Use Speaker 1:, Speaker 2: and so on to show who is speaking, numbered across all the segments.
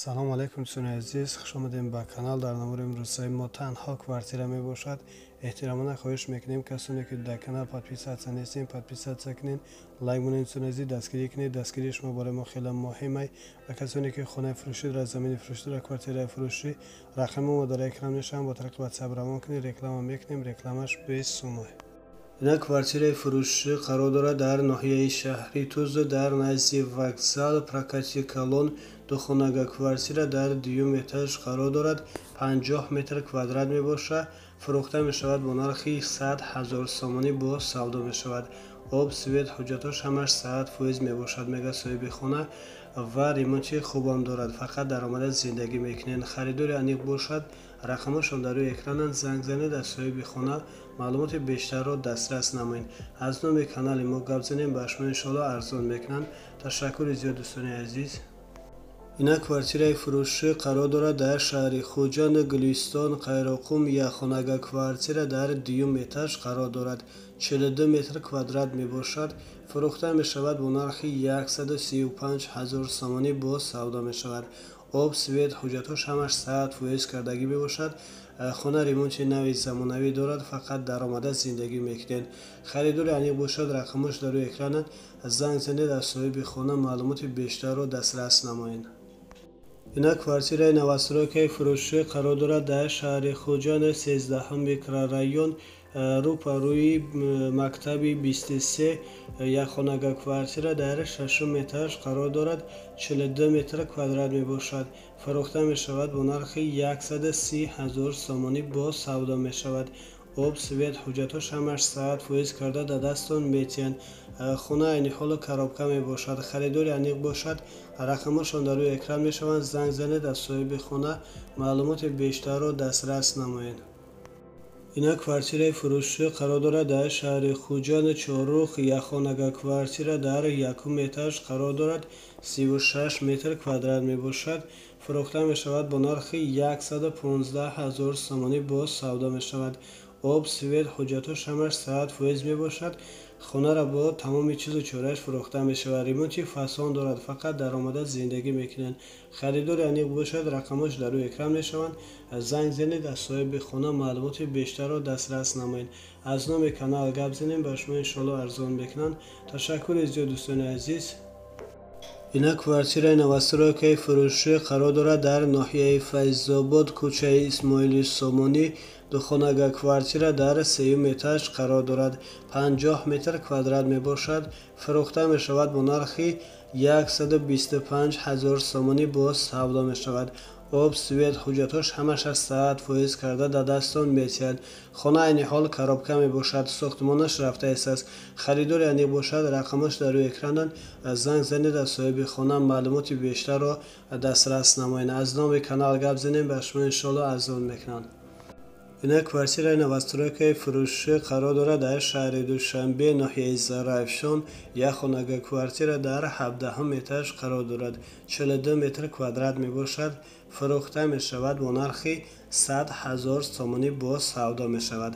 Speaker 1: салом алайкум дӯстони азиз, хуш омадем ба канал. дар намури имрӯзаи мо танҳо квартира мебошад. эҳтиромона хоҳиш мекунем касоне ки дар канал подписатсия нестем, подписатсия кунед, лайк монед, дӯстони азиз дастгирӣ кунед. дастгирии шумо барои мо хеле муҳимай. ва касоне ки хонаи фурӯшидро, замини фурӯшидро, квартираи фурӯшӣ, рақами мо дар экран мешаванд. бо тариқи ватсап равон кунед, реклама мекунем. рекламаш 20 сомон. ина квартираи фурӯшӣ қарор дорад дар ноҳияи шаҳри Тузла, дар назди вокзал. прокати калон. духонага квартира дар дуюм этаж қарор дорад. 50 метр квадрат мебошад. фурӯхта мешавад бо нархи 100 000 сомонӣ. бо савдо мешавад. об, свет, ҳуҷҷатош ҳамаш 100% мебошад. мега соҳиби хона ва ремонти хубам дорад. фақат даромада зиндагӣ мекунед. харидори аниқ бошад. рақамашон дар рӯи экрананд. занг занед аз соҳиби хона маълумоти бештарро дастрас намоед. аз номи канали мо гап занем, ба шумо иншоалло арзон мекунанд. ташаккури зиёд дӯстони азиз. ина квартираи фурӯшӣ қарор дорад дар шаҳри хуҷанд, гулистон, қайроқум. якхонага квартира дар дуюм этаж қарор дорад. 42 метр квадрат мебошад. фурӯхта мешавад бо нархи 135 000 сомонӣ. бо савдо мешавад. об, свет, ҳуҷҷатош ҳамаш 100% кардагӣ мебошад. хона ремонти нави замонавӣ дорад. фақат даромада зиндагӣ мекунед. харидори аниқ бошад. рақамош дар рӯи экрананд. занг занед аз соҳиби хона маълумоти бештарро дастрас намоед. ина квартираи новостройкаи фурӯшӣ қарор дорад дар шаҳри хуҷанд, 13 микрорайон, рӯпарӯи мактаби 23. якхонага квартира дар 6 этаж қарор дорад. 42 метр квадрат мебошад. фурӯхта мешавад бо нархи 130 000 сомонӣ. бо савдо мешавад. об, свет, ҳуҷҷатош ҳамаш 100% карда дар дастон метиҳанд. хона айни ҳоло коробка мебошад. харидори аниқ бошад. рақамашон дар рӯи экран мешаванд. занг занед аз соҳиби хона маълумоти бештарро дастрас намоед. ина квартираи фурӯшӣ қарор дорад дар шаҳри хуҷанд, чорух. якхонага квартира дар 1 этаж қарор дорад. 36 метр квадрат мебошад. фурӯхта мешавад бо нархи 115 000 сомонӣ. бо савдо мешавад. об, свет, ҳуҷҷатош ҳамаш 100% мебошад. хонаро бо тамоми чизу чорааш фурӯхта мешавад. ремонти фасон дорад. фақат даромада зиндагӣ мекунед. харидори аниқ бошад. рақамош дар рӯи экран мешаванд. занг занед аз соҳиби хона маълумоти бештарро дастрас намоед. аз номи канал гап занем, ба шумо иншоалло арзон мекунанд. ташаккури зиёд дӯстони азиз. ина квартираи новостройкаи фурӯшӣ қарор дорад дар ноҳияи файзобод, кӯчаи исмоили сомонӣ. духонага квартира дар 3 этаж қарор дорад. 50 метр квадрат мебошад. фурӯхта мешавад бо нархи 125 000 сомонӣ. бо савдо мешавад. об, свет, ҳуҷҷатош ҳамаша 100% карда дар дастон метиҳад. хона айни ҳол коробка мебошад. сохтмонаш рафта истааст. харидори аниқ бошад. рақамаш дар рӯи экрананд. занг занед аз соҳиби хона маълумоти бештарро дастрас намоед. аз номи канал гап занем, ба шумо иншоалло арзон мекунанд. ина квартираи новостройкаи фурӯшӣ қарор дорад дар шаҳри душанбе, ноҳияи зарафшон. якхонага квартира дар 17 этаж қарор дорад. 42 метр квадрат мебошад. фурӯхта мешавад бо нархи 100 000 сомонӣ. бо савдо мешавад.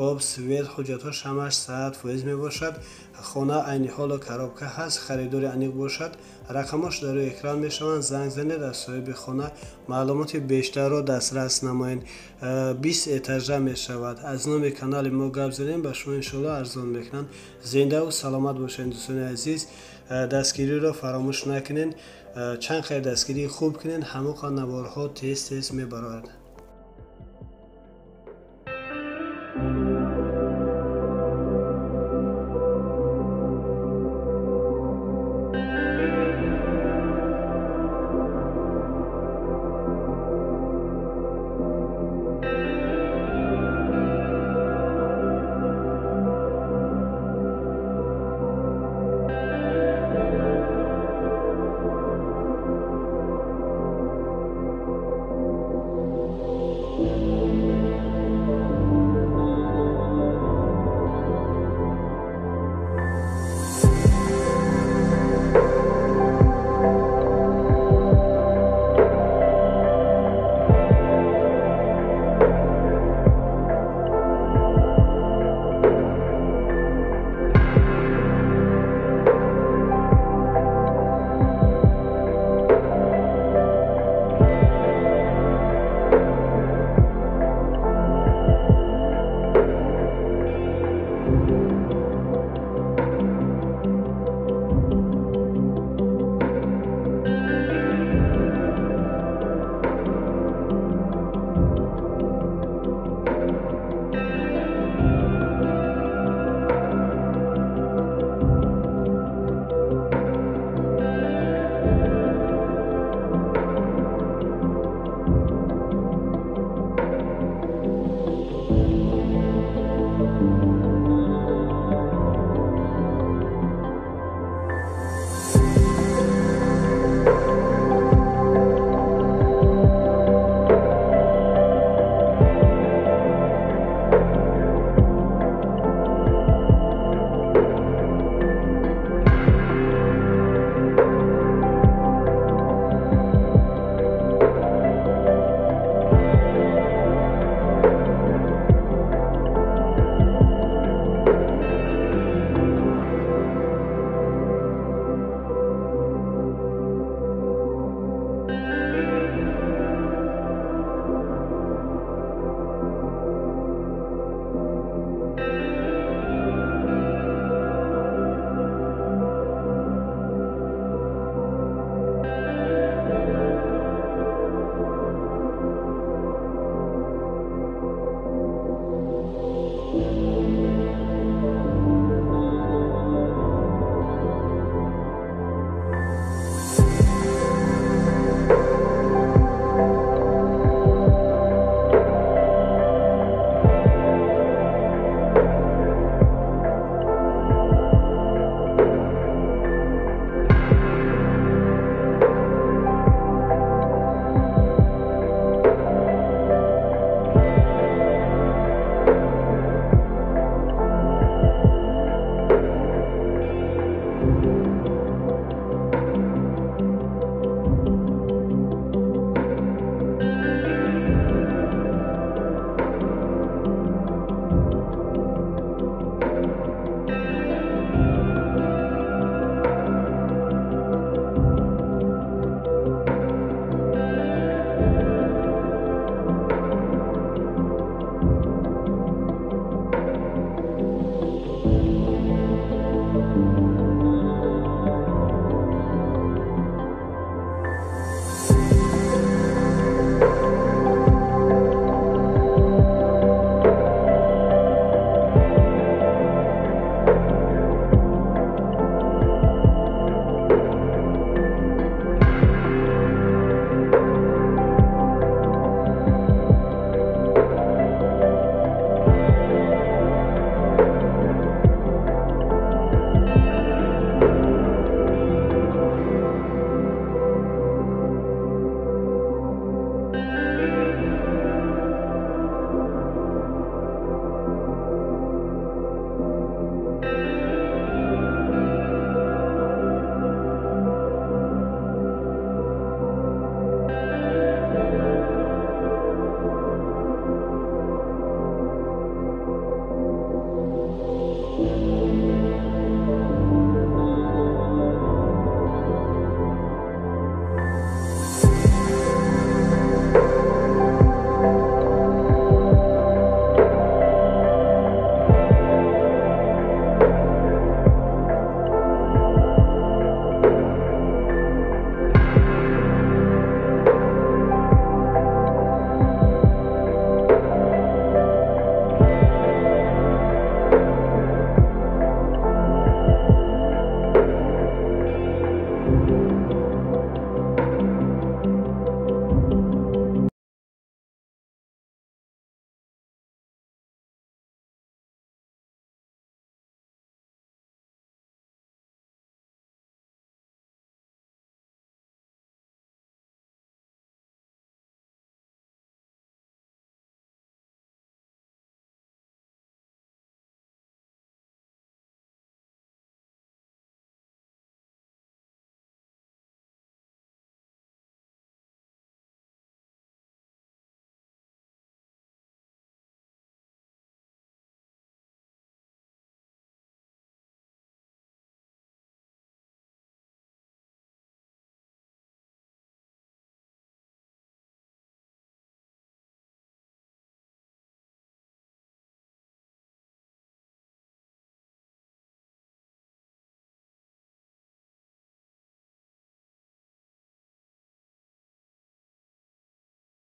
Speaker 1: об, свет, ҳуҷҷатош ҳамаш 100% мебошад. хона айни ҳоло коробка ҳаст. харидори аниқ бошад. рақамош дар рӯи экран мешаванд. занг занед аз соҳиби хона маълумоти бештарро дастрас намоед. 20 этажа мешавад. аз номи канали мо гап занем, ба шумо иншоалло арзон мекунанд. зиндаву саломат бошед дӯстони азиз. дастгириро фаромӯш накунед. чанд хел дастгирии хуб кунед. ҳамоқан наворҳо тез мебарояд.